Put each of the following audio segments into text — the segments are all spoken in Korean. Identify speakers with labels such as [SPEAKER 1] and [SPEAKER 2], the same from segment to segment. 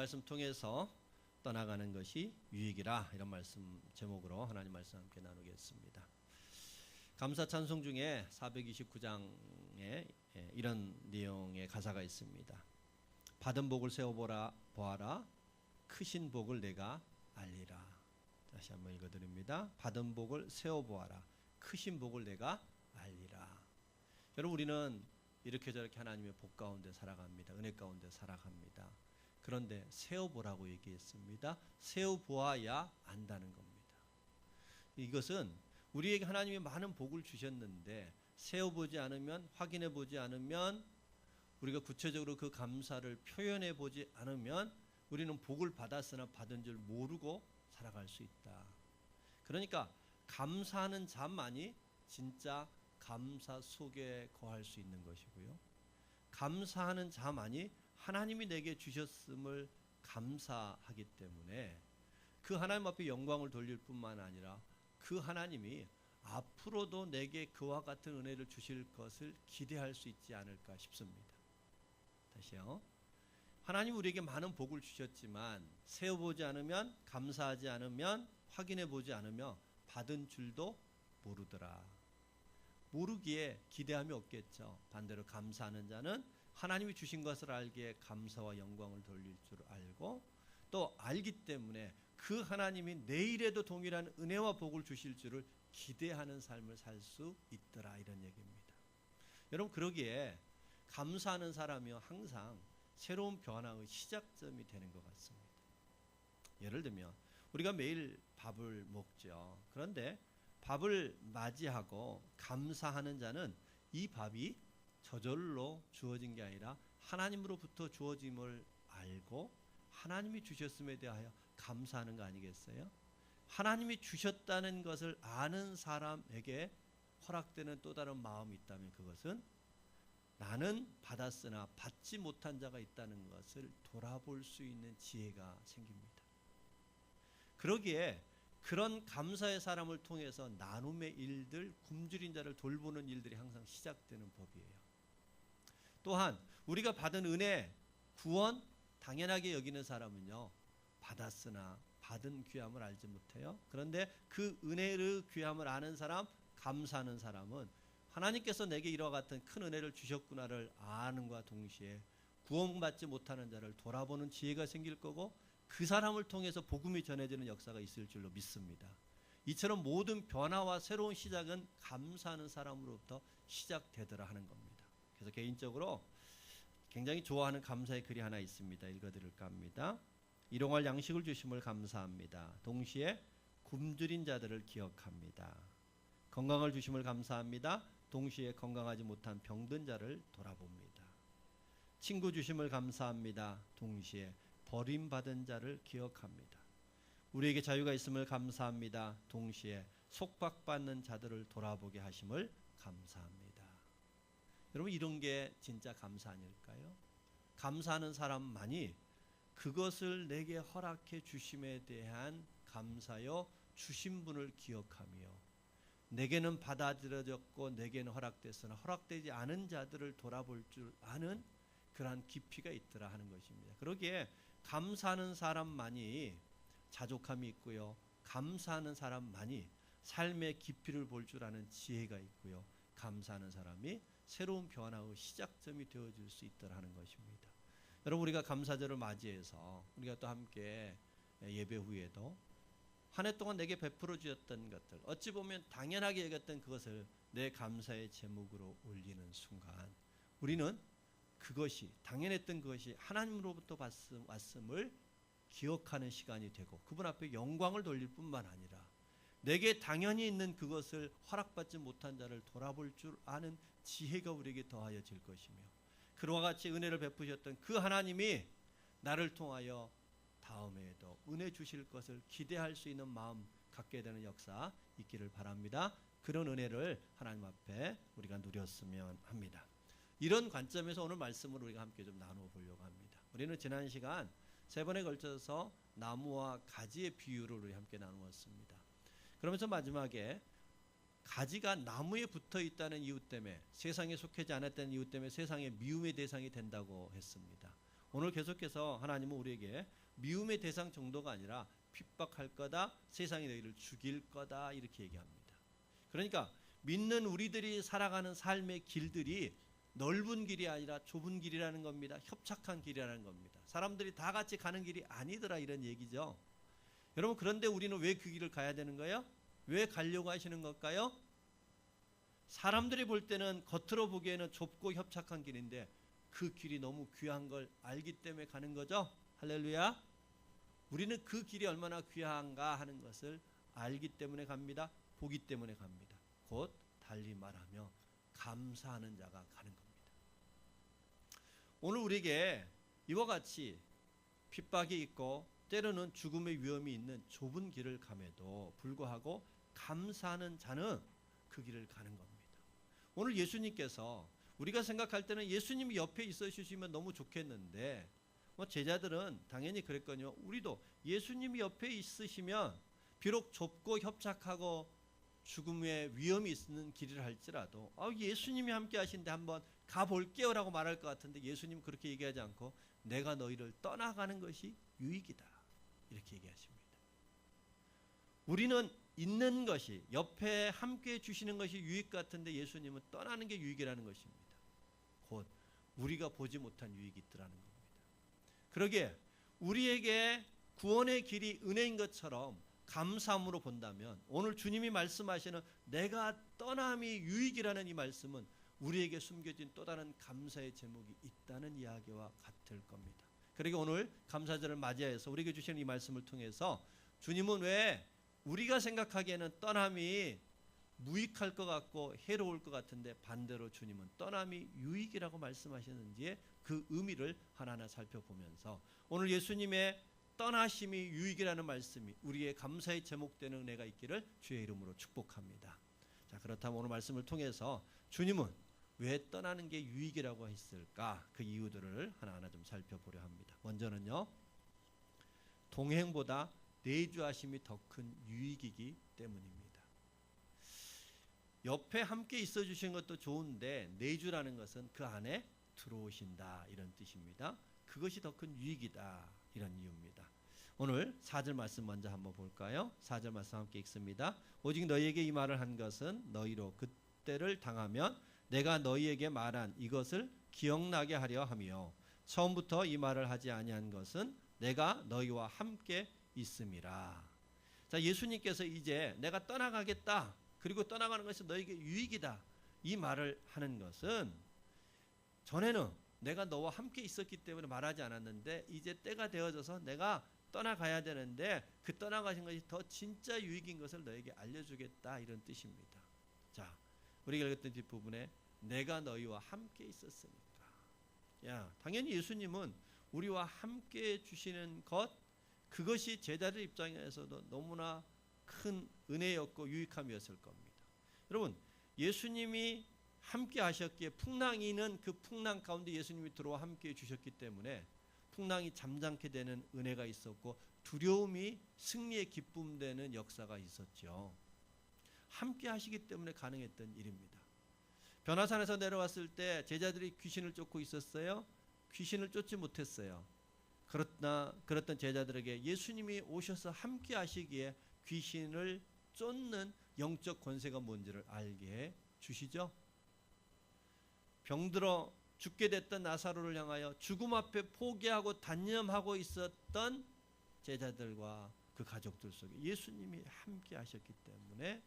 [SPEAKER 1] 말씀 통해서 떠나가는 것이 유익이라, 이런 말씀 제목으로 하나님 말씀 함께 나누겠습니다. 감사 찬송 중에 429장에 이런 내용의 가사가 있습니다. 받은 복을 세어보라 보아라, 크신 복을 내가 알리라. 다시 한번 읽어드립니다. 받은 복을 세어보아라, 크신 복을 내가 알리라. 여러분, 우리는 이렇게 저렇게 하나님의 복 가운데 살아갑니다. 은혜 가운데 살아갑니다. 그런데 세어보라고 얘기했습니다. 세어보아야 안다는 겁니다. 이것은 우리에게 하나님이 많은 복을 주셨는데 세어보지 않으면, 확인해 보지 않으면, 우리가 구체적으로 그 감사를 표현해 보지 않으면 우리는 복을 받았으나 받은 줄 모르고 살아갈 수 있다. 그러니까 감사하는 자만이 진짜 감사 속에 거할 수 있는 것이고요, 감사하는 자만이 하나님이 내게 주셨음을 감사하기 때문에 그 하나님 앞에 영광을 돌릴 뿐만 아니라 그 하나님이 앞으로도 내게 그와 같은 은혜를 주실 것을 기대할 수 있지 않을까 싶습니다. 다시요. 하나님 우리에게 많은 복을 주셨지만 세어보지 않으면, 감사하지 않으면, 확인해 보지 않으며 받은 줄도 모르더라. 모르기에 기대함이 없겠죠. 반대로 감사하는 자는 하나님이 주신 것을 알기에 감사와 영광을 돌릴 줄 알고, 또 알기 때문에 그 하나님이 내일에도 동일한 은혜와 복을 주실 줄을 기대하는 삶을 살 수 있더라, 이런 얘기입니다. 여러분, 그러기에 감사하는 사람이 항상 새로운 변화의 시작점이 되는 것 같습니다. 예를 들면 우리가 매일 밥을 먹죠. 그런데 밥을 맞이하고 감사하는 자는 이 밥이 저절로 주어진 게 아니라 하나님으로부터 주어짐을 알고 하나님이 주셨음에 대하여 감사하는 거 아니겠어요? 하나님이 주셨다는 것을 아는 사람에게 허락되는 또 다른 마음이 있다면 그것은 나는 받았으나 받지 못한 자가 있다는 것을 돌아볼 수 있는 지혜가 생깁니다. 그러기에 그런 감사의 사람을 통해서 나눔의 일들, 굶주린 자를 돌보는 일들이 항상 시작되는 법이에요. 또한 우리가 받은 은혜, 구원 당연하게 여기는 사람은요, 받았으나 받은 귀함을 알지 못해요. 그런데 그 은혜의 귀함을 아는 사람, 감사하는 사람은 하나님께서 내게 이와 같은 큰 은혜를 주셨구나를 아는과 동시에 구원받지 못하는 자를 돌아보는 지혜가 생길 거고, 그 사람을 통해서 복음이 전해지는 역사가 있을 줄로 믿습니다. 이처럼 모든 변화와 새로운 시작은 감사하는 사람으로부터 시작되더라 하는 겁니다. 그래서 개인적으로 굉장히 좋아하는 감사의 글이 하나 있습니다. 읽어드릴까 합니다. 일용할 양식을 주심을 감사합니다. 동시에 굶주린 자들을 기억합니다. 건강을 주심을 감사합니다. 동시에 건강하지 못한 병든 자를 돌아봅니다. 친구 주심을 감사합니다. 동시에 버림받은 자를 기억합니다. 우리에게 자유가 있음을 감사합니다. 동시에 속박받는 자들을 돌아보게 하심을 감사합니다. 여러분, 이런 게 진짜 감사 아닐까요? 감사하는 사람만이 그것을 내게 허락해 주심에 대한 감사여 주신 분을 기억하며, 내게는 받아들여졌고 내게는 허락됐으나 허락되지 않은 자들을 돌아볼 줄 아는 그러한 깊이가 있더라 하는 것입니다. 그러기에 감사하는 사람만이 자족함이 있고요, 감사하는 사람만이 삶의 깊이를 볼 줄 아는 지혜가 있고요, 감사하는 사람이 새로운 변화의 시작점이 되어줄 수 있더라 하는 것입니다. 여러분, 우리가 감사절을 맞이해서 우리가 또 함께 예배 후에도 한 해 동안 내게 베풀어 주었던 것들, 어찌 보면 당연하게 여겼던 그것을 내 감사의 제목으로 올리는 순간 우리는 그것이, 당연했던 그것이 하나님으로부터 왔음을 기억하는 시간이 되고, 그분 앞에 영광을 돌릴 뿐만 아니라 내게 당연히 있는 그것을 허락받지 못한 자를 돌아볼 줄 아는 지혜가 우리에게 더하여질 것이며, 그와 같이 은혜를 베푸셨던 그 하나님이 나를 통하여 다음에도 은혜 주실 것을 기대할 수 있는 마음 갖게 되는 역사 있기를 바랍니다. 그런 은혜를 하나님 앞에 우리가 누렸으면 합니다. 이런 관점에서 오늘 말씀을 우리가 함께 좀 나누어 보려고 합니다. 우리는 지난 시간 3번에 걸쳐서 나무와 가지의 비유를 우리 함께 나누었습니다. 그러면서 마지막에 가지가 나무에 붙어 있다는 이유 때문에, 세상에 속하지 않았다는 이유 때문에 세상의 미움의 대상이 된다고 했습니다. 오늘 계속해서 하나님은 우리에게 미움의 대상 정도가 아니라 핍박할 거다, 세상이 너희를 죽일 거다 이렇게 얘기합니다. 그러니까 믿는 우리들이 살아가는 삶의 길들이 넓은 길이 아니라 좁은 길이라는 겁니다. 협착한 길이라는 겁니다. 사람들이 다 같이 가는 길이 아니더라 이런 얘기죠. 여러분, 그런데 우리는 왜 그 길을 가야 되는 거예요? 왜 가려고 하시는 걸까요? 사람들이 볼 때는 겉으로 보기에는 좁고 협착한 길인데 그 길이 너무 귀한 걸 알기 때문에 가는 거죠. 할렐루야. 우리는 그 길이 얼마나 귀한가 하는 것을 알기 때문에 갑니다. 보기 때문에 갑니다. 곧 달리 말하며 감사하는 자가 가는 겁니다. 오늘 우리에게 이와 같이 핍박이 있고 때로는 죽음의 위험이 있는 좁은 길을 감에도 불구하고 감사하는 자는 그 길을 가는 겁니다. 오늘 예수님께서 우리가 생각할 때는 예수님이 옆에 있어 주시면 너무 좋겠는데 제자들은 당연히 그랬거든요. 우리도 예수님이 옆에 있으시면 비록 좁고 협착하고 죽음의 위험이 있는 길을 할지라도 예수님이 함께 하신데 한번 가볼게요 라고 말할 것 같은데 예수님 그렇게 얘기하지 않고 내가 너희를 떠나가는 것이 유익이다 이렇게 얘기하십니다. 우리는 있는 것이 옆에 함께 주시는 것이 유익 같은데 예수님은 떠나는 게 유익이라는 것입니다. 곧 우리가 보지 못한 유익이 있더라는 겁니다. 그러기에 우리에게 구원의 길이 은혜인 것처럼 감사함으로 본다면 오늘 주님이 말씀하시는 내가 떠남이 유익이라는 이 말씀은 우리에게 숨겨진 또 다른 감사의 제목이 있다는 이야기와 같을 겁니다. 그러기에 오늘 감사절을 맞이해서 우리에게 주시는 이 말씀을 통해서 주님은 왜 우리가 생각하기에는 떠남이 무익할 것 같고 해로울 것 같은데 반대로 주님은 떠남이 유익이라고 말씀하시는지의 그 의미를 하나하나 살펴보면서 오늘 예수님의 떠나심이 유익이라는 말씀이 우리의 감사의 제목되는 은혜가 있기를 주의 이름으로 축복합니다. 자, 그렇다면 오늘 말씀을 통해서 주님은 왜 떠나는 게 유익이라고 했을까? 그 이유들을 하나하나 좀 살펴보려 합니다. 먼저는요, 동행보다 내주하심이 더 큰 유익이기 때문입니다. 옆에 함께 있어 주시는 것도 좋은데 내주라는 것은 그 안에 들어오신다 이런 뜻입니다. 그것이 더 큰 유익이다 이런 이유입니다. 오늘 4절 말씀 먼저 한번 볼까요? 4절 말씀 함께 읽습니다. 오직 너희에게 이 말을 한 것은 너희로 그때를 당하면 내가 너희에게 말한 이것을 기억나게 하려 하며 처음부터 이 말을 하지 아니한 것은 내가 너희와 함께 있음이라. 자, 예수님께서 이제 내가 떠나가겠다 그리고 떠나가는 것이 너에게 유익이다 이 말을 하는 것은 전에는 내가 너와 함께 있었기 때문에 말하지 않았는데 이제 때가 되어져서 내가 떠나가야 되는데 그 떠나가신 것이 더 진짜 유익인 것을 너에게 알려주겠다 이런 뜻입니다. 자, 우리가 읽었던 뒷부분에 내가 너희와 함께 있었으니까. 당연히 예수님은 우리와 함께 주시는 것 그것이 제자들 입장에서도 너무나 큰 은혜였고 유익함이었을 겁니다. 여러분, 예수님이 함께 하셨기에 풍랑이는 그 풍랑 가운데 예수님이 들어와 함께 주셨기 때문에 풍랑이 잠잠게 되는 은혜가 있었고 두려움이 승리의 기쁨 되는 역사가 있었죠. 함께 하시기 때문에 가능했던 일입니다. 변화산에서 내려왔을 때 제자들이 귀신을 쫓고 있었어요. 귀신을 쫓지 못했어요. 그렇던 제자들에게 예수님이 오셔서 함께 하시기에 귀신을 쫓는 영적 권세가 뭔지를 알게 해 주시죠. 병들어 죽게 됐던 나사로를 향하여 죽음 앞에 포기하고 단념하고 있었던 제자들과 그 가족들 속에 예수님이 함께 하셨기 때문에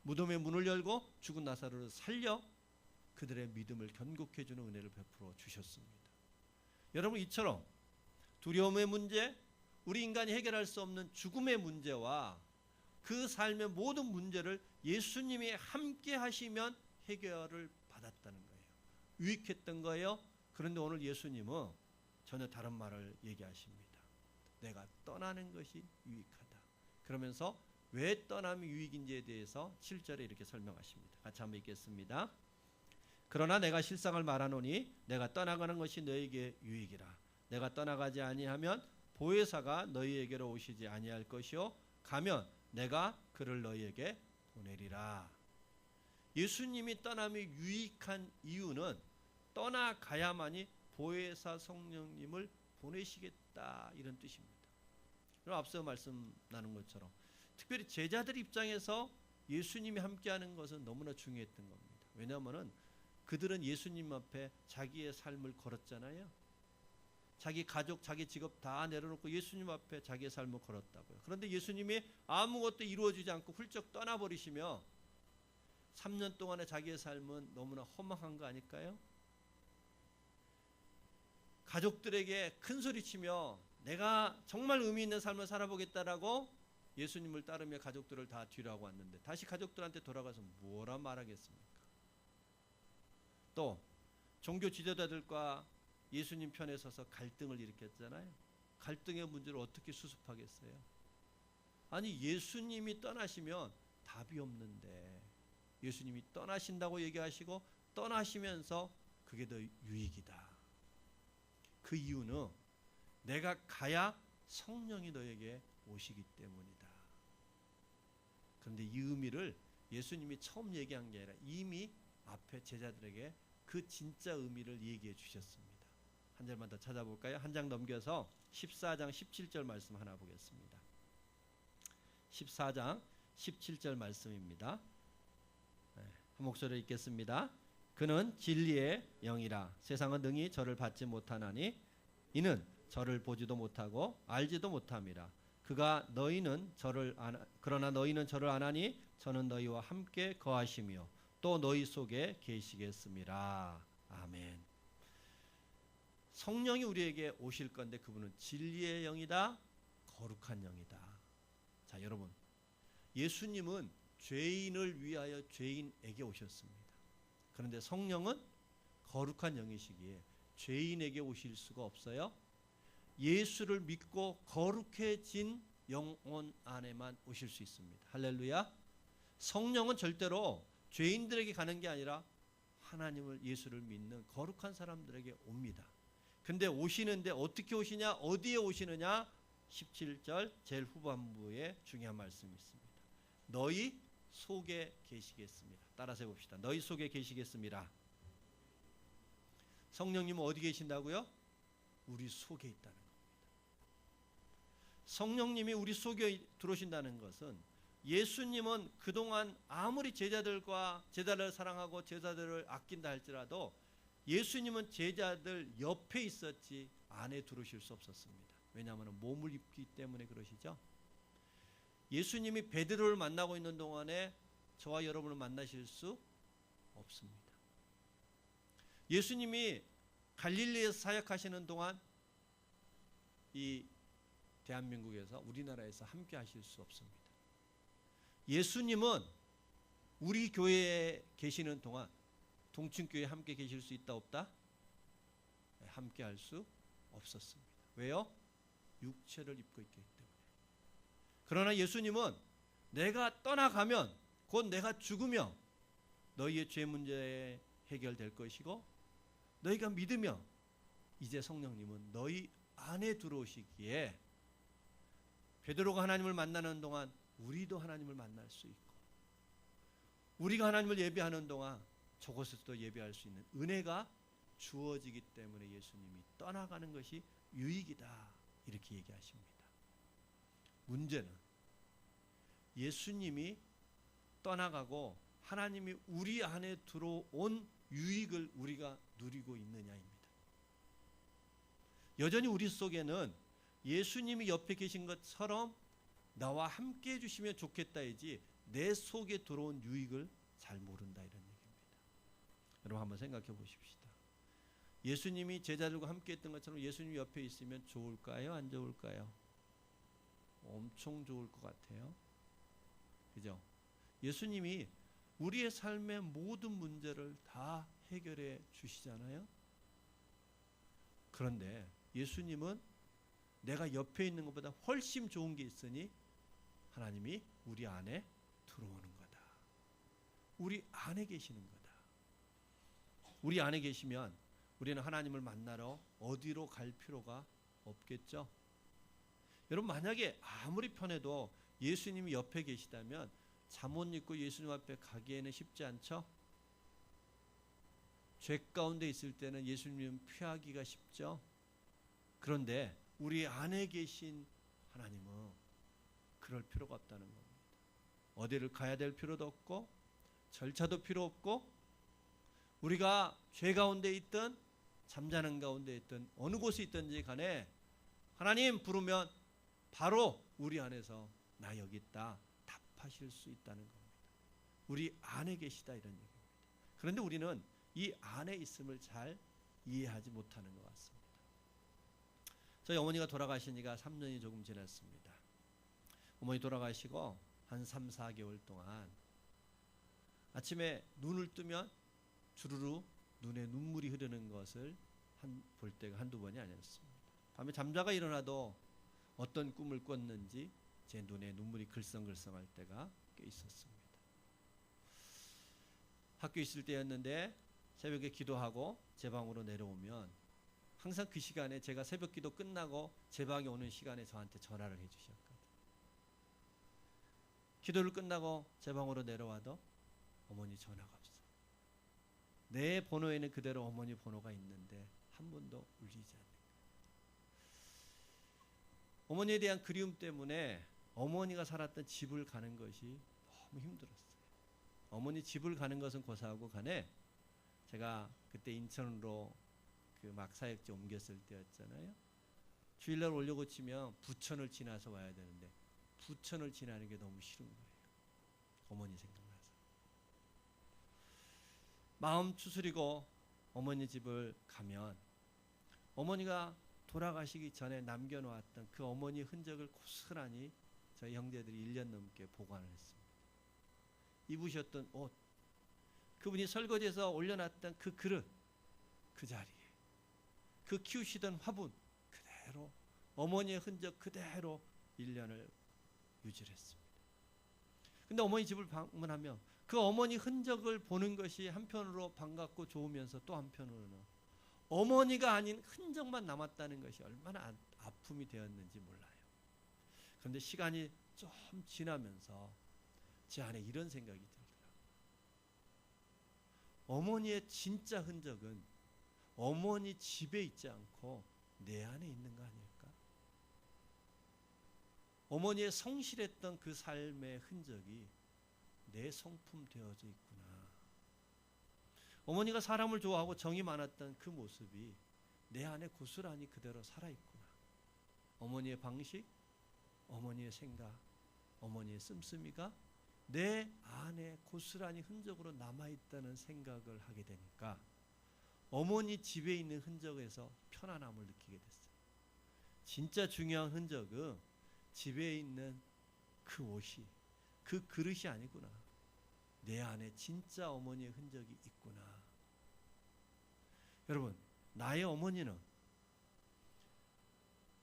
[SPEAKER 1] 무덤의 문을 열고 죽은 나사로를 살려 그들의 믿음을 견고케 해주는 은혜를 베풀어 주셨습니다. 여러분, 이처럼 두려움의 문제, 우리 인간이 해결할 수 없는 죽음의 문제와 그 삶의 모든 문제를 예수님이 함께 하시면 해결을 받았다는 거예요. 유익했던 거예요. 그런데 오늘 예수님은 전혀 다른 말을 얘기하십니다. 내가 떠나는 것이 유익하다. 그러면서 왜 떠남이 유익인지에 대해서 7절에 이렇게 설명하십니다. 같이 한번 읽겠습니다. 그러나 내가 실상을 말하노니 내가 떠나가는 것이 너에게 유익이라. 내가 떠나가지 아니하면 보혜사가 너희에게로 오시지 아니할 것이요 가면 내가 그를 너희에게 보내리라. 예수님이 떠남이 유익한 이유는 떠나가야만이 보혜사 성령님을 보내시겠다, 이런 뜻입니다. 그럼 앞서 말씀 나눈 것처럼 특별히 제자들 입장에서 예수님이 함께하는 것은 너무나 중요했던 겁니다. 왜냐하면 그들은 예수님 앞에 자기의 삶을 걸었잖아요. 자기 가족, 자기 직업 다 내려놓고 예수님 앞에 자기의 삶을 걸었다고요. 그런데 예수님이 아무것도 이루어지지 않고 훌쩍 떠나버리시며 3년 동안의 자기의 삶은 너무나 허망한 거 아닐까요? 가족들에게 큰 소리치며 내가 정말 의미 있는 삶을 살아보겠다라고 예수님을 따르며 가족들을 다 뒤로하고 왔는데 다시 가족들한테 돌아가서 뭐라 말하겠습니까? 또 종교 지도자들과 예수님 편에 서서 갈등을 일으켰잖아요. 갈등의 문제를 어떻게 수습하겠어요? 아니, 예수님이 떠나시면 답이 없는데 예수님이 떠나신다고 얘기하시고 떠나시면서 그게 더 유익이다. 그 이유는 내가 가야 성령이 너에게 오시기 때문이다. 그런데 이 의미를 예수님이 처음 얘기한 게 아니라 이미 앞에 제자들에게 그 진짜 의미를 얘기해 주셨습니다. 한 절만 더 찾아볼까요? 한 장 넘겨서 14장 17절 말씀 하나 보겠습니다. 14장 17절 말씀입니다. 한 목소리로 읽겠습니다. 그는 진리의 영이라 세상은 능히 저를 받지 못하나니 이는 저를 보지도 못하고 알지도 못함이라. 그러나 너희는 저를 아나니 저는 너희와 함께 거하시며 또 너희 속에 계시겠음이라. 아멘. 성령이 우리에게 오실 건데 그분은 진리의 영이다, 거룩한 영이다. 자, 여러분, 예수님은 죄인을 위하여 죄인에게 오셨습니다. 그런데 성령은 거룩한 영이시기에 죄인에게 오실 수가 없어요. 예수를 믿고 거룩해진 영혼 안에만 오실 수 있습니다. 할렐루야. 성령은 절대로 죄인들에게 가는 게 아니라 하나님을, 예수를 믿는 거룩한 사람들에게 옵니다. 근데 오시는데 어떻게 오시냐, 어디에 오시느냐? 17절 제일 후반부에 중요한 말씀이 있습니다. 너희 속에 계시겠습니다. 따라서 해봅시다. 너희 속에 계시겠습니다. 성령님은 어디 계신다고요? 우리 속에 있다는 겁니다. 성령님이 우리 속에 들어오신다는 것은 예수님은 그동안 아무리 제자들을 사랑하고 제자들을 아낀다 할지라도 예수님은 제자들 옆에 있었지 안에 들어오실 수 없었습니다. 왜냐하면 몸을 입기 때문에 그러시죠. 예수님이 베드로를 만나고 있는 동안에 저와 여러분을 만나실 수 없습니다. 예수님이 갈릴리에서 사역하시는 동안 이 대한민국에서, 우리나라에서 함께 하실 수 없습니다. 예수님은 우리 교회에 계시는 동안 동춘교회에 함께 계실 수 있다 없다? 함께 할 수 없었습니다. 왜요? 육체를 입고 있기 때문에. 그러나 예수님은 내가 떠나가면 곧 내가 죽으며 너희의 죄 문제 해결될 것이고 너희가 믿으며 이제 성령님은 너희 안에 들어오시기에 베드로가 하나님을 만나는 동안 우리도 하나님을 만날 수 있고 우리가 하나님을 예배하는 동안 저곳에서도 예배할 수 있는 은혜가 주어지기 때문에 예수님이 떠나가는 것이 유익이다, 이렇게 얘기하십니다. 문제는 예수님이 떠나가고 하나님이 우리 안에 들어온 유익을 우리가 누리고 있느냐입니다. 여전히 우리 속에는 예수님이 옆에 계신 것처럼 나와 함께 해주시면 좋겠다이지 내 속에 들어온 유익을 잘 모른다, 이런 얘기입니다. 여러분 한번 생각해 보십시다. 예수님이 제자들과 함께 했던 것처럼 예수님 옆에 있으면 좋을까요? 안 좋을까요? 엄청 좋을 것 같아요. 그죠? 예수님이 우리의 삶의 모든 문제를 다 해결해 주시잖아요. 그런데 예수님은 내가 옆에 있는 것보다 훨씬 좋은 게 있으니 하나님이 우리 안에 들어오는 거다. 우리 안에 계시는 거다. 우리 안에 계시면 우리는 하나님을 만나러 어디로 갈 필요가 없겠죠. 여러분, 만약에 아무리 편해도 예수님이 옆에 계시다면 잠옷 입고 예수님 앞에 가기에는 쉽지 않죠? 죄 가운데 있을 때는 예수님은 피하기가 쉽죠. 그런데 우리 안에 계신 하나님은 그럴 필요가 없다는 겁니다. 어디를 가야 될 필요도 없고 절차도 필요 없고, 우리가 죄 가운데 있든 잠자는 가운데 있든 어느 곳에 있든지 간에 하나님 부르면 바로 우리 안에서 나 여기 있다 답하실 수 있다는 겁니다. 우리 안에 계시다 이런 얘기입니다. 그런데 우리는 이 안에 있음을 잘 이해하지 못하는 것 같습니다. 저희 어머니가 돌아가신 지가 3년이 조금 지났습니다. 어머니 돌아가시고 한 3, 4개월 동안 아침에 눈을 뜨면 주르르 눈에 눈물이 흐르는 것을 볼 때가 한두 번이 아니었습니다. 밤에 잠자가 일어나도 어떤 꿈을 꿨는지 제 눈에 눈물이 글썽글썽할 때가 꽤 있었습니다. 학교 있을 때였는데 새벽에 기도하고 제 방으로 내려오면 항상 그 시간에 제가 새벽 기도 끝나고 제 방에 오는 시간에 저한테 전화를 해주셨거든요. 기도를 끝나고 제 방으로 내려와도 어머니 전화가 없어요. 내 번호에는 그대로 어머니 번호가 있는데 한 번도 울리지 않는 거예요. 어머니에 대한 그리움 때문에 어머니가 살았던 집을 가는 것이 너무 힘들었어요. 어머니 집을 가는 것은 고사하고 간에 제가 그때 인천으로 그 막 사역지 옮겼을 때였잖아요. 주일날 오려고 치면 부천을 지나서 와야 되는데 부천을 지나는 게 너무 싫은 거예요. 어머니 생각나서. 마음 추스리고 어머니 집을 가면 어머니가 돌아가시기 전에 남겨놓았던 그 어머니 흔적을 고스란히 저희 형제들이 1년 넘게 보관을 했습니다. 입으셨던 옷, 그분이 설거지해서 올려놨던 그 그릇, 그 자리에 그 키우시던 화분 그대로 어머니의 흔적 그대로 1년을 유지를 했습니다. 근데 어머니 집을 방문하면 그 어머니 흔적을 보는 것이 한편으로 반갑고 좋으면서 또 한편으로는 어머니가 아닌 흔적만 남았다는 것이 얼마나 아픔이 되었는지 몰라요. 그런데 시간이 좀 지나면서 제 안에 이런 생각이 들더라고요. 어머니의 진짜 흔적은 어머니 집에 있지 않고 내 안에 있는 거 아닐까? 어머니의 성실했던 그 삶의 흔적이 내 성품 되어져 있구나. 어머니가 사람을 좋아하고 정이 많았던 그 모습이 내 안에 고스란히 그대로 살아있구나. 어머니의 방식, 어머니의 생각, 어머니의 씀씀이가 내 안에 고스란히 흔적으로 남아있다는 생각을 하게 되니까 어머니 집에 있는 흔적에서 편안함을 느끼게 됐어요. 진짜 중요한 흔적은 집에 있는 그 옷이, 그 그릇이 아니구나. 내 안에 진짜 어머니의 흔적이 있구나. 여러분, 나의 어머니는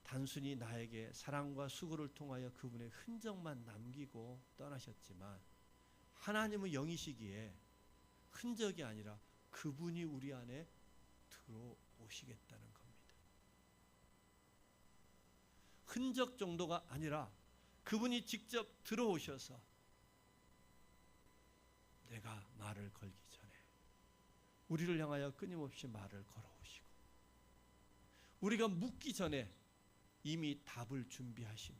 [SPEAKER 1] 단순히 나에게 사랑과 수고를 통하여 그분의 흔적만 남기고 떠나셨지만 하나님은 영이시기에 흔적이 아니라 그분이 우리 안에 들어오시겠다는 겁니다. 흔적 정도가 아니라 그분이 직접 들어오셔서 내가 말을 걸기 전에 우리를 향하여 끊임없이 말을 걸어오시고 우리가 묻기 전에 이미 답을 준비하시며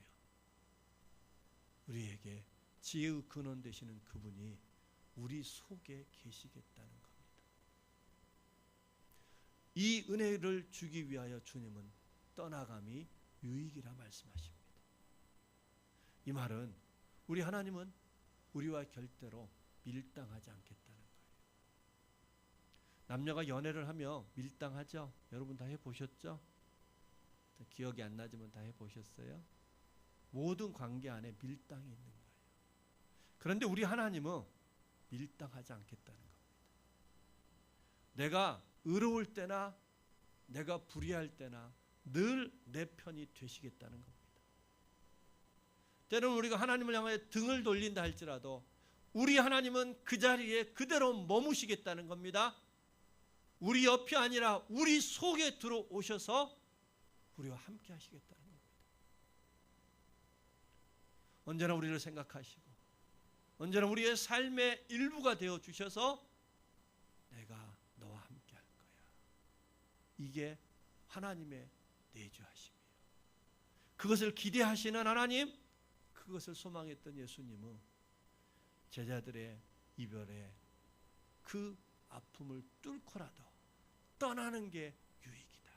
[SPEAKER 1] 우리에게 지혜의 근원 되시는 그분이 우리 속에 계시겠다는 겁니다. 이 은혜를 주기 위하여 주님은 떠나감이 유익이라 말씀하십니다. 이 말은 우리 하나님은 우리와 절대로 밀당하지 않겠다는 거예요. 남녀가 연애를 하며 밀당하죠. 여러분 다 해보셨죠? 기억이 안 나지만 다 해보셨어요? 모든 관계 안에 밀당이 있는 거예요. 그런데 우리 하나님은 밀당하지 않겠다는 겁니다. 내가 의로울 때나 내가 불의할 때나 늘 내 편이 되시겠다는 겁니다. 때로는 우리가 하나님을 향하여 등을 돌린다 할지라도 우리 하나님은 그 자리에 그대로 머무시겠다는 겁니다. 우리 옆이 아니라 우리 속에 들어오셔서 우리와 함께 하시겠다는 겁니다. 언제나 우리를 생각하시고 언제나 우리의 삶의 일부가 되어 주셔서 내가 너와 함께 이게 하나님의 내주하심이에요. 그것을 기대하시는 하나님, 그것을 소망했던 예수님은 제자들의 이별에 그 아픔을 뚫고라도 떠나는 게 유익이다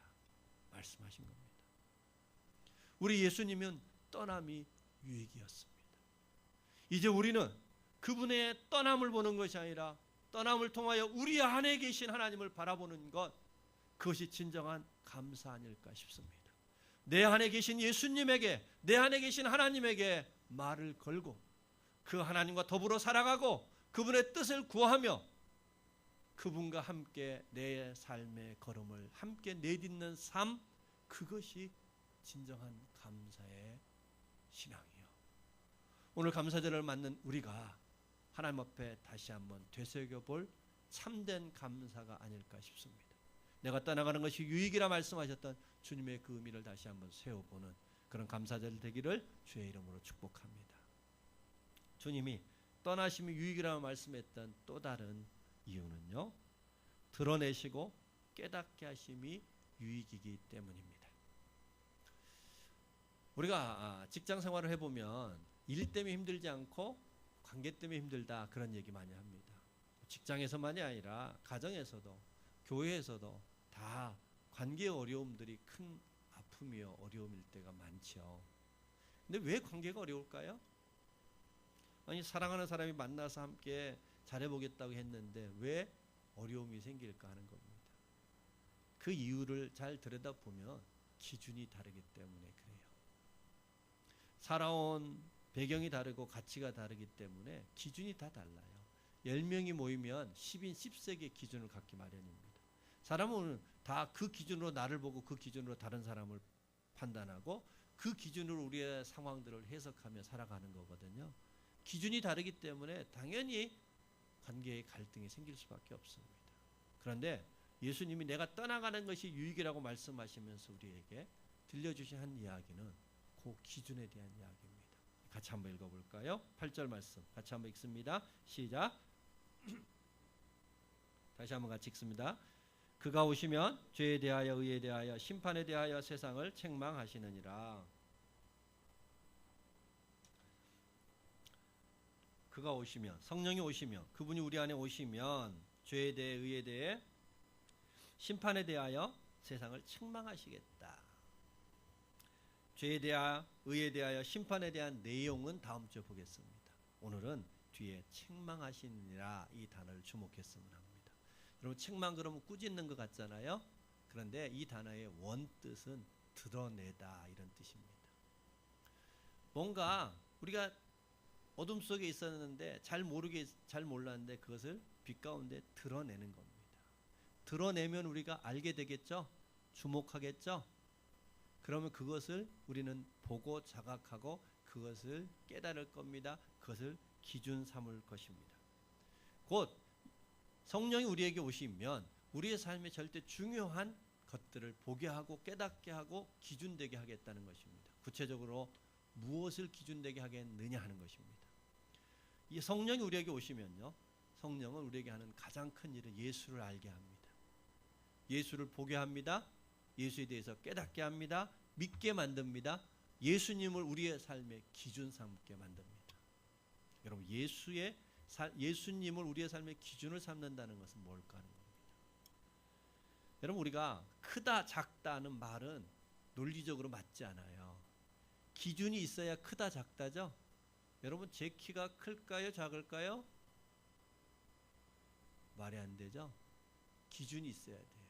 [SPEAKER 1] 말씀하신 겁니다. 우리 예수님은 떠남이 유익이었습니다. 이제 우리는 그분의 떠남을 보는 것이 아니라 떠남을 통하여 우리 안에 계신 하나님을 바라보는 것, 그것이 진정한 감사 아닐까 싶습니다. 내 안에 계신 예수님에게, 내 안에 계신 하나님에게 말을 걸고 그 하나님과 더불어 살아가고 그분의 뜻을 구하며 그분과 함께 내 삶의 걸음을 함께 내딛는 삶, 그것이 진정한 감사의 신앙이요. 오늘 감사절을 맞는 우리가 하나님 앞에 다시 한번 되새겨볼 참된 감사가 아닐까 싶습니다. 내가 떠나가는 것이 유익이라 말씀하셨던 주님의 그 의미를 다시 한번 세워보는 그런 감사절 되기를 주의 이름으로 축복합니다. 주님이 떠나심이 유익이라고 말씀했던 또 다른 이유는요, 드러내시고 깨닫게 하심이 유익이기 때문입니다. 우리가 직장 생활을 해보면 일 때문에 힘들지 않고 관계 때문에 힘들다, 그런 얘기 많이 합니다. 직장에서만이 아니라 가정에서도 교회에서도 다 관계의 어려움들이 큰 아픔이요 어려움일 때가 많죠. 근데 왜 관계가 어려울까요? 아니, 사랑하는 사람이 만나서 함께 잘해보겠다고 했는데 왜 어려움이 생길까 하는 겁니다. 그 이유를 잘 들여다보면 기준이 다르기 때문에 그래요. 살아온 배경이 다르고 가치가 다르기 때문에 기준이 다 달라요. 10명이 모이면 10인 10색의 기준을 갖기 마련입니다. 사람은 다 그 기준으로 나를 보고 그 기준으로 다른 사람을 판단하고 그 기준으로 우리의 상황들을 해석하며 살아가는 거거든요. 기준이 다르기 때문에 당연히 관계의 갈등이 생길 수밖에 없습니다. 그런데 예수님이 내가 떠나가는 것이 유익이라고 말씀하시면서 우리에게 들려주신 한 이야기는 그 기준에 대한 이야기입니다. 같이 한번 읽어볼까요? 8절 말씀 같이 한번 읽습니다. 시작. 다시 한번 같이 읽습니다. 그가 오시면 죄에 대하여 의에 대하여 심판에 대하여 세상을 책망하시느니라. 그가 오시면, 성령이 오시면, 그분이 우리 안에 오시면 죄에 대해 의에 대해 심판에 대하여 세상을 책망하시겠다. 죄에 대하여 의에 대하여 심판에 대한 내용은 다음 주에 보겠습니다. 오늘은 뒤에 책망하시니라 이 단어를 주목했으면 합니다. 여러분, 책망 그러면 꾸짖는 것 같잖아요. 그런데 이 단어의 원뜻은 드러내다, 이런 뜻입니다. 뭔가 우리가 어둠 속에 있었는데 잘 몰랐는데 그것을 빛 가운데 드러내는 겁니다. 드러내면 우리가 알게 되겠죠? 주목하겠죠? 그러면 그것을 우리는 보고 자각하고 그것을 깨달을 겁니다. 그것을 기준 삼을 것입니다. 곧 성령이 우리에게 오시면 우리의 삶에 절대 중요한 것들을 보게 하고 깨닫게 하고 기준되게 하겠다는 것입니다. 구체적으로 무엇을 기준되게 하겠느냐 하는 것입니다. 이 성령이 우리에게 오시면요, 성령은 우리에게 하는 가장 큰 일은 예수를 알게 합니다. 예수를 보게 합니다. 예수에 대해서 깨닫게 합니다. 믿게 만듭니다. 예수님을 우리의 삶의 기준 삼게 만듭니다. 여러분, 예수님을 우리의 삶의 기준을 삼는다는 것은 뭘까 하는 겁니다. 여러분, 우리가 크다 작다 하는 말은 논리적으로 맞지 않아요. 기준이 있어야 크다 작다죠. 여러분, 제 키가 클까요 작을까요? 말이 안 되죠. 기준이 있어야 돼요.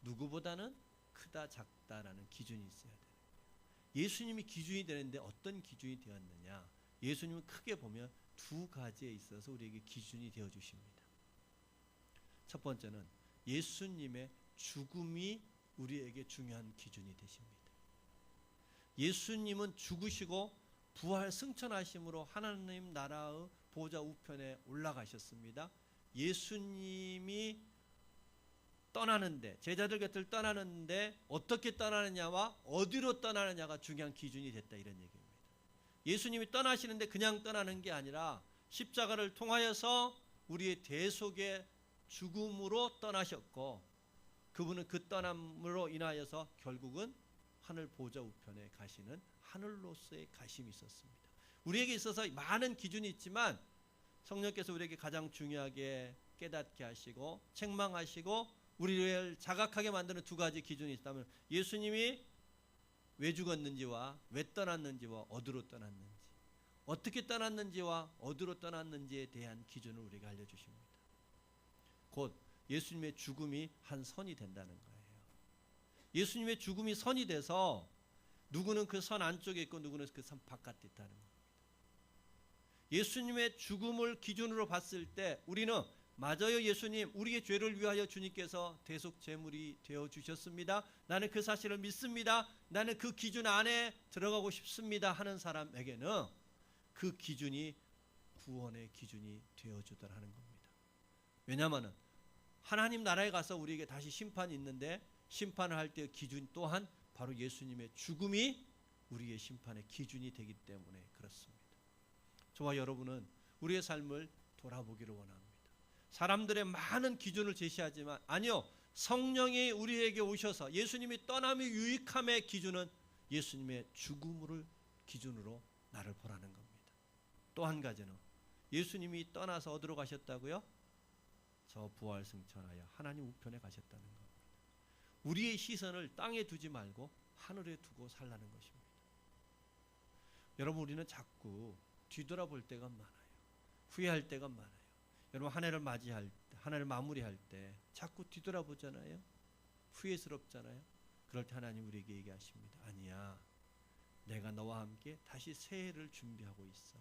[SPEAKER 1] 누구보다는 크다 작다라는 기준이 있어야 돼요. 예수님이 기준이 되는데 어떤 기준이 되었느냐? 예수님은 크게 보면 두 가지에 있어서 우리에게 기준이 되어 주십니다. 첫 번째는 예수님의 죽음이 우리에게 중요한 기준이 되십니다. 예수님은 죽으시고 부활 승천하심으로 하나님 나라의 보좌 우편에 올라가셨습니다. 예수님이 떠나는데, 제자들 곁을 떠나는데 어떻게 떠나느냐와 어디로 떠나느냐가 중요한 기준이 됐다, 이런 얘기입니다. 예수님이 떠나시는데 그냥 떠나는 게 아니라 십자가를 통하여서 우리의 대속의 죽음으로 떠나셨고, 그분은 그 떠남으로 인하여서 결국은 하늘 보좌 우편에 가시는 하늘로서의 가심이 있었습니다. 우리에게 있어서 많은 기준이 있지만 성령께서 우리에게 가장 중요하게 깨닫게 하시고 책망하시고 우리를 자각하게 만드는 두 가지 기준이 있다면 예수님이 왜 죽었는지와 왜 떠났는지와 어디로 떠났는지, 어떻게 떠났는지와 어디로 떠났는지에 대한 기준을 우리에게 알려주십니다. 곧 예수님의 죽음이 한 선이 된다는 거예요. 예수님의 죽음이 선이 돼서 누구는 그 선 안쪽에 있고 누구는 그 선 바깥에 있다는 겁니다. 예수님의 죽음을 기준으로 봤을 때 우리는 맞아요, 예수님 우리의 죄를 위하여 주님께서 대속 제물이 되어주셨습니다. 나는 그 사실을 믿습니다. 나는 그 기준 안에 들어가고 싶습니다 하는 사람에게는 그 기준이 구원의 기준이 되어주더라는 겁니다. 왜냐하면 하나님 나라에 가서 우리에게 다시 심판이 있는데 심판을 할 때 기준 또한 바로 예수님의 죽음이 우리의 심판의 기준이 되기 때문에 그렇습니다. 저와 여러분은 우리의 삶을 돌아보기를 원합니다. 사람들의 많은 기준을 제시하지만 아니요, 성령이 우리에게 오셔서 예수님이 떠남이 유익함의 기준은 예수님의 죽음을 기준으로 나를 보라는 겁니다. 또 한 가지는 예수님이 떠나서 어디로 가셨다고요? 저 부활 승천하여 하나님 우편에 가셨다는 겁니다. 우리의 시선을 땅에 두지 말고 하늘에 두고 살라는 것입니다. 여러분, 우리는 자꾸 뒤돌아볼 때가 많아요. 후회할 때가 많아요. 여러분, 한 해를 맞이할 때, 한 해를 마무리할 때 자꾸 뒤돌아보잖아요. 후회스럽잖아요. 그럴 때 하나님 우리에게 얘기하십니다. 아니야, 내가 너와 함께 다시 새해를 준비하고 있어.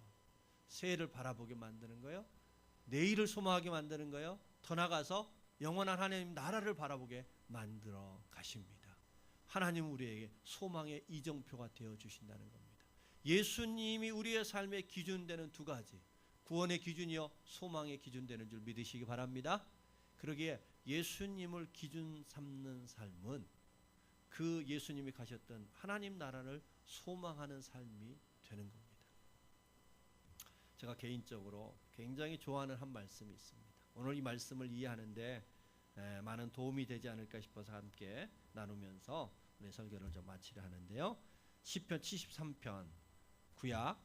[SPEAKER 1] 새해를 바라보게 만드는 거예요. 내일을 소망하게 만드는 거예요. 더 나아가서 영원한 하나님 나라를 바라보게 만들어 가십니다. 하나님은 우리에게 소망의 이정표가 되어 주신다는 겁니다. 예수님이 우리의 삶의 기준 되는 두 가지, 구원의 기준이요 소망의 기준 되는 줄 믿으시기 바랍니다. 그러기에 예수님을 기준 삼는 삶은 그 예수님이 가셨던 하나님 나라를 소망하는 삶이 되는 겁니다. 제가 개인적으로 굉장히 좋아하는 한 말씀이 있습니다. 오늘 이 말씀을 이해하는데 많은 도움이 되지 않을까 싶어서 함께 나누면서 오늘 설교를 좀 마치려 하는데요. 시편 73편 구약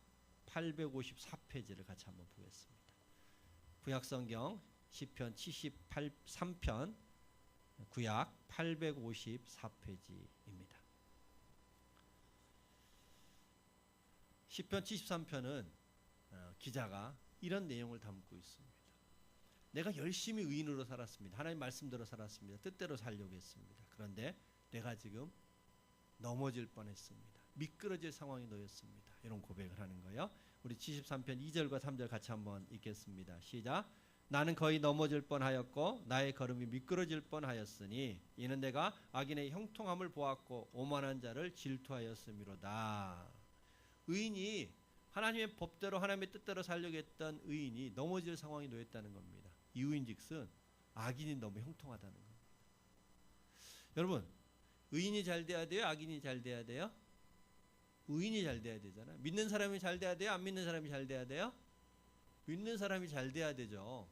[SPEAKER 1] 854페이지를 같이 한번 보겠습니다. 구약성경 시편 73편 구약 854페이지입니다. 시편 73편은 기자가 이런 내용을 담고 있습니다. 내가 열심히 의인으로 살았습니다. 하나님 말씀대로 살았습니다. 뜻대로 살려고 했습니다. 그런데 내가 지금 넘어질 뻔했습니다. 미끄러질 상황에 놓였습니다. 이런 고백을 하는 거예요. 우리 73편 2절과 3절 같이 한번 읽겠습니다. 시작. 나는 거의 넘어질 뻔하였고 나의 걸음이 미끄러질 뻔하였으니 이는 내가 악인의 형통함을 보았고 오만한 자를 질투하였음이로다. 의인이 하나님의 법대로 하나님의 뜻대로 살려고 했던 의인이 넘어질 상황에 놓였다는 겁니다. 이유인즉슨 악인이 너무 형통하다는 겁니다. 여러분, 의인이 잘 돼야 돼요? 악인이 잘 돼야 돼요? 의인이 잘 돼야 되잖아요. 믿는 사람이 잘 돼야 돼요? 안 믿는 사람이 잘 돼야 돼요? 믿는 사람이 잘 돼야 되죠.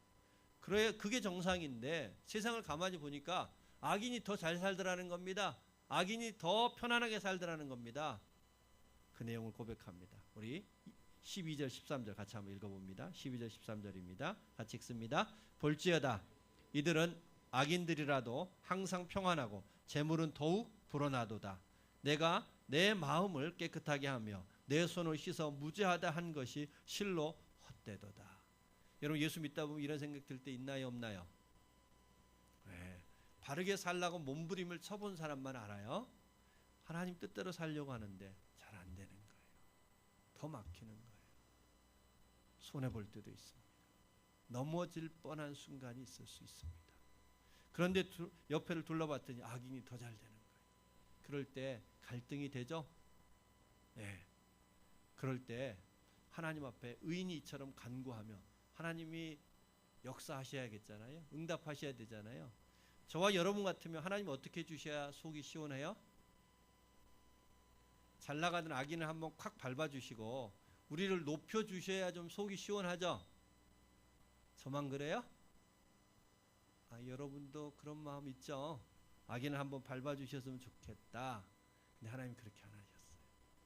[SPEAKER 1] 그래, 그게 정상인데 세상을 가만히 보니까 악인이 더 잘 살더라는 겁니다. 악인이 더 편안하게 살더라는 겁니다. 그 내용을 고백합니다. 우리 12절 13절 같이 한번 읽어봅니다. 12절 13절입니다. 같이 읽습니다. 볼지어다 이들은 악인들이라도 항상 평안하고 재물은 더욱 불어나도다. 내가 내 마음을 깨끗하게 하며 내 손을 씻어 무죄하다 한 것이 실로 헛되도다. 여러분, 예수 믿다 보면 이런 생각 들 때 있나요, 없나요? 네. 바르게 살라고 몸부림을 쳐본 사람만 알아요. 하나님 뜻대로 살려고 하는데 잘 안 되는 거예요. 더 막히는 거예요. 손해볼 때도 있습니다. 넘어질 뻔한 순간이 있을 수 있습니다. 그런데 옆에를 둘러봤더니 악인이 더 잘 되는 거예요. 그럴 때 갈등이 되죠? 네. 그럴 때 하나님 앞에 의인이처럼 간구하며 하나님이 역사하셔야겠잖아요. 응답하셔야 되잖아요. 저와 여러분 같으면 하나님 어떻게 해주셔야 속이 시원해요? 잘 나가던 악인을 한번 콱 밟아주시고 우리를 높여주셔야 좀 속이 시원하죠? 저만 그래요? 여러분도 그런 마음 있죠? 악인을 한번 밟아주셨으면 좋겠다. 근데 하나님 그렇게 안 하셨어요.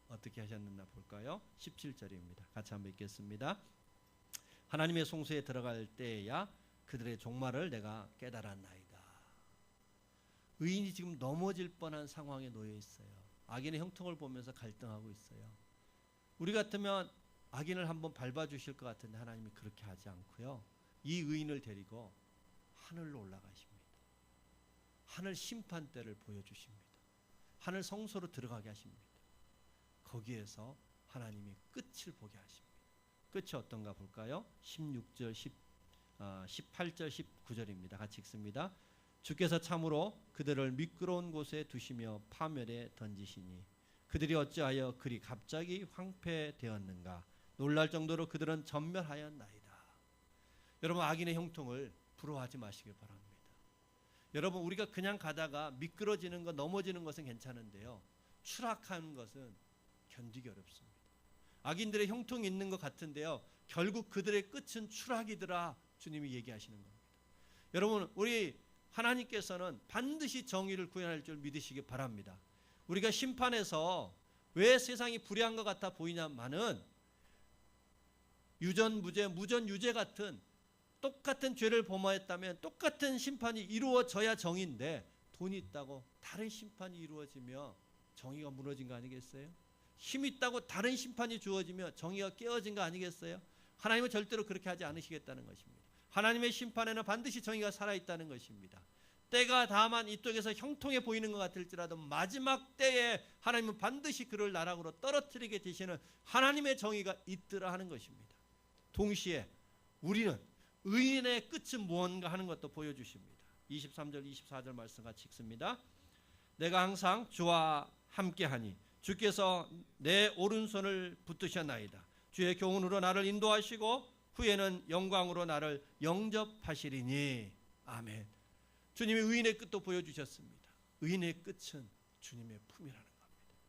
[SPEAKER 1] 어떻게 하셨나 볼까요? 17절입니다. 같이 한번 읽겠습니다. 하나님의 송수에 들어갈 때야 그들의 종말을 내가 깨달았나이다. 의인이 지금 넘어질 뻔한 상황에 놓여 있어요. 악인의 형통을 보면서 갈등하고 있어요. 우리 같으면 악인을 한번 밟아주실 것 같은데 하나님이 그렇게 하지 않고요. 이 의인을 데리고 하늘로 올라가십니다. 하늘 심판대를 보여주십니다. 하늘 성소로 들어가게 하십니다. 거기에서 하나님이 끝을 보게 하십니다. 끝이 어떤가 볼까요? 16절, 18절, 19절입니다. 같이 읽습니다. 주께서 참으로 그들을 미끄러운 곳에 두시며 파멸에 던지시니 그들이 어찌하여 그리 갑자기 황폐되었는가. 놀랄 정도로 그들은 전멸하였나이다. 여러분, 악인의 형통을 부러워하지 마시길 바랍니다. 여러분, 우리가 그냥 가다가 미끄러지는 것, 넘어지는 것은 괜찮은데요, 추락하는 것은 견디기 어렵습니다. 악인들의 형통이 있는 것 같은데요, 결국 그들의 끝은 추락이더라, 주님이 얘기하시는 겁니다. 여러분, 우리 하나님께서는 반드시 정의를 구현할 줄 믿으시기 바랍니다. 우리가 심판에서 왜 세상이 불의한 것 같아 보이냐마는 유전무죄, 무전유죄 같은 똑같은 죄를 범하였다면 똑같은 심판이 이루어져야 정의인데, 돈이 있다고 다른 심판이 이루어지며 정의가 무너진 거 아니겠어요? 힘이 있다고 다른 심판이 주어지며 정의가 깨어진 거 아니겠어요? 하나님은 절대로 그렇게 하지 않으시겠다는 것입니다. 하나님의 심판에는 반드시 정의가 살아있다는 것입니다. 때가 다만 이쪽에서 형통해 보이는 것 같을지라도 마지막 때에 하나님은 반드시 그를 나락으로 떨어뜨리게 되시는 하나님의 정의가 있더라 하는 것입니다. 동시에 우리는 의인의 끝은 무언가 하는 것도 보여주십니다. 23절 24절 말씀 같이 읽습니다. 내가 항상 주와 함께하니 주께서 내 오른손을 붙드셨나이다. 주의 교훈으로 나를 인도하시고 후에는 영광으로 나를 영접하시리니. 아멘. 주님이 의인의 끝도 보여주셨습니다. 의인의 끝은 주님의 품이라는 겁니다.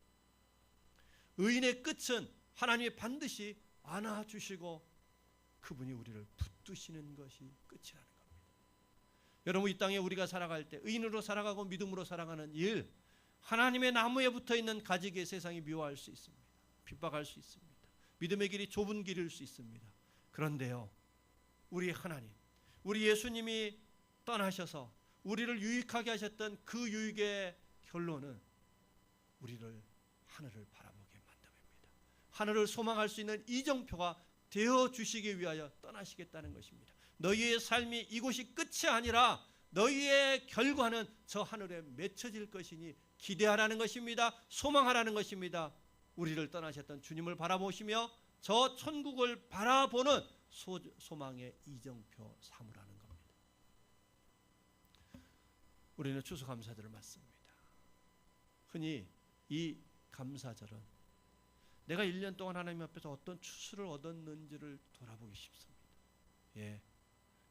[SPEAKER 1] 의인의 끝은 하나님이 반드시 안아주시고 그분이 우리를 붙드시는 것이 끝이라는 겁니다. 여러분, 이 땅에 우리가 살아갈 때 의인으로 살아가고 믿음으로 살아가는 일, 하나님의 나무에 붙어있는 가지기에 세상이 미워할 수 있습니다. 핍박할 수 있습니다. 믿음의 길이 좁은 길일 수 있습니다. 그런데요, 우리 하나님, 우리 예수님이 떠나셔서 우리를 유익하게 하셨던 그 유익의 결론은 우리를 하늘을 바라보게 만듭니다. 하늘을 소망할 수 있는 이정표가 되어주시기 위하여 떠나시겠다는 것입니다. 너희의 삶이 이곳이 끝이 아니라 너희의 결과는 저 하늘에 맺혀질 것이니 기대하라는 것입니다. 소망하라는 것입니다. 우리를 떠나셨던 주님을 바라보시며 저 천국을 바라보는 소망의 이정표 삼으라는 겁니다. 우리는 추수감사절을 맞습니다. 흔히 이 감사절은 내가 1년 동안 하나님 앞에서 어떤 추수를 얻었는지를 돌아보기 쉽습니다. 예,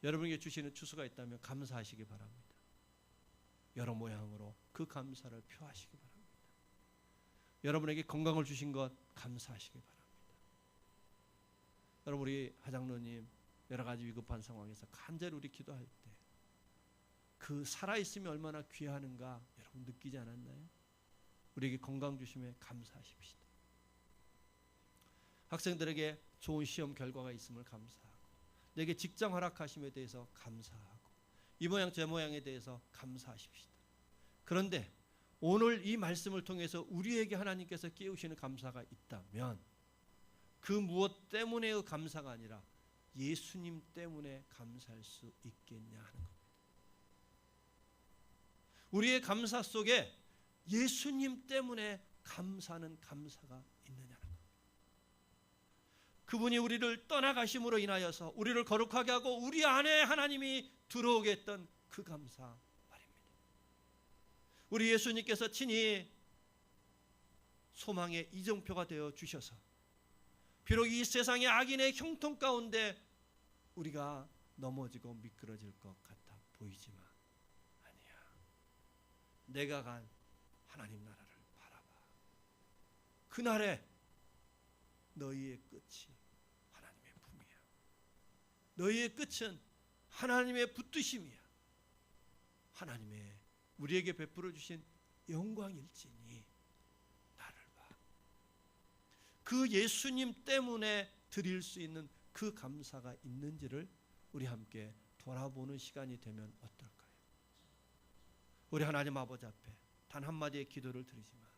[SPEAKER 1] 여러분에게 주시는 추수가 있다면 감사하시기 바랍니다. 여러 모양으로 그 감사를 표하시기 바랍니다. 여러분에게 건강을 주신 것 감사하시기 바랍니다. 여러분, 우리 하장로님 여러 가지 위급한 상황에서 간절히 우리 기도할 때 그 살아있음이 얼마나 귀하는가 여러분 느끼지 않았나요? 우리에게 건강 주심에 감사하십시다. 학생들에게 좋은 시험 결과가 있음을 감사하고, 내게 직장 허락하심에 대해서 감사하고, 이 모양 저 모양에 대해서 감사하십시다. 그런데 오늘 이 말씀을 통해서 우리에게 하나님께서 깨우시는 감사가 있다면 그 무엇 때문에의 감사가 아니라 예수님 때문에 감사할 수 있겠냐 하는 겁니다. 우리의 감사 속에 예수님 때문에 감사하는 감사가 있느냐는 겁니다. 그분이 우리를 떠나가심으로 인하여서 우리를 거룩하게 하고 우리 안에 하나님이 들어오게 했던 그 감사 말입니다. 우리 예수님께서 친히 소망의 이정표가 되어 주셔서 비록 이 세상의 악인의 형통 가운데 우리가 넘어지고 미끄러질 것 같아 보이지만 아니야. 내가 간 하나님 나라를 바라봐. 그날에 너희의 끝이 하나님의 품이야. 너희의 끝은 하나님의 붙드심이야. 하나님의 우리에게 베풀어 주신 영광일지니 나를 봐. 그 예수님 때문에 드릴 수 있는 그 감사가 있는지를 우리 함께 돌아보는 시간이 되면 어떨까요? 우리 하나님 아버지 앞에 단 한마디의 기도를 드리지만,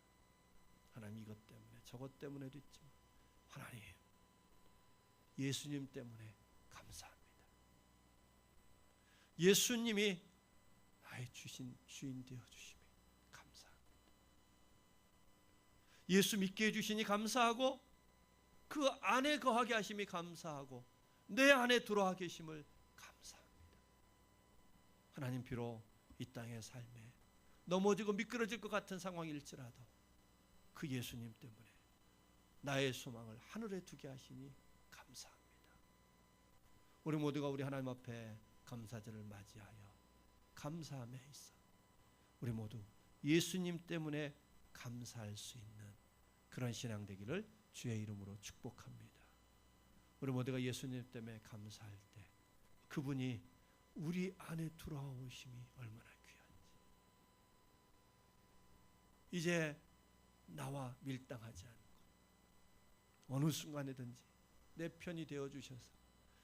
[SPEAKER 1] 하나님 이것 때문에 저것 때문에도 있지만 하나님 예수님 때문에 감사합니다. 예수님이 나의 주인 되어 주심이 감사합니다. 예수 믿게 해주시니 감사하고, 그 안에 거하게 하심이 감사하고, 내 안에 들어와 계심을 감사합니다. 하나님, 비록 이 땅의 삶에 넘어지고 미끄러질 것 같은 상황일지라도 그 예수님 때문에 나의 소망을 하늘에 두게 하시니 감사합니다. 우리 모두가 우리 하나님 앞에 감사절을 맞이하여 감사함에 있어 우리 모두 예수님 때문에 감사할 수 있는 그런 신앙 되기를 주의 이름으로 축복합니다. 우리 모두가 예수님 때문에 감사할 때 그분이 우리 안에 들어오심이 얼마나 귀한지, 이제 나와 밀당하지 않고 어느 순간에든지 내 편이 되어주셔서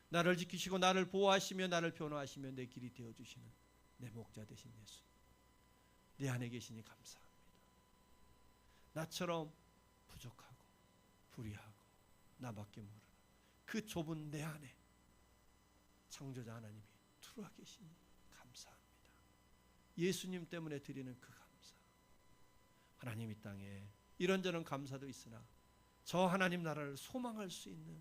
[SPEAKER 1] 나를 지키시고 나를 보호하시며 나를 변호하시며 내 길이 되어주시는 내 목자 되신 예수, 내 안에 계시니 감사합니다. 나처럼 부족하고 불의하고 나밖에 모르는 그 좁은 내 안에 창조자 하나님이 들어와 계시니 감사합니다. 예수님 때문에 드리는 그 감사, 하나님 이 땅에 이런저런 감사도 있으나 저 하나님 나라를 소망할 수 있는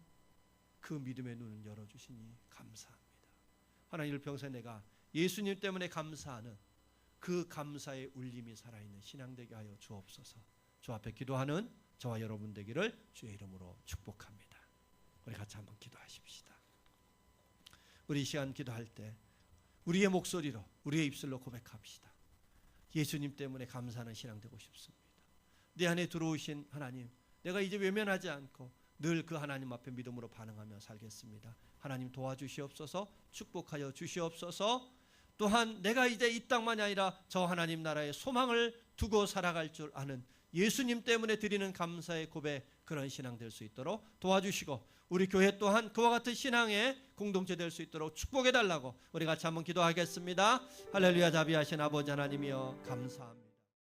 [SPEAKER 1] 그 믿음의 눈을 열어주시니 감사합니다. 하나님, 일평생 내가 예수님 때문에 감사하는 그 감사의 울림이 살아있는 신앙 되게 하여 주옵소서. 주 앞에 기도하는 저와 여러분 되기를 주의 이름으로 축복합니다. 우리 같이 한번 기도하십시다. 우리 이 시간 기도할 때 우리의 목소리로, 우리의 입술로 고백합시다. 예수님 때문에 감사하는 신앙 되고 싶습니다. 내 안에 들어오신 하나님, 내가 이제 외면하지 않고 늘 그 하나님 앞에 믿음으로 반응하며 살겠습니다. 하나님 도와주시옵소서, 축복하여 주시옵소서. 또한 내가 이제 이 땅만이 아니라 저 하나님 나라의 소망을 두고 살아갈 줄 아는 예수님 때문에 드리는 감사의 고백, 그런 신앙 될 수 있도록 도와주시고, 우리 교회 또한 그와 같은 신앙의 공동체 될 수 있도록 축복해 달라고 우리 같이 한번 기도하겠습니다. 할렐루야. 자비하신 아버지 하나님이여 감사합니다.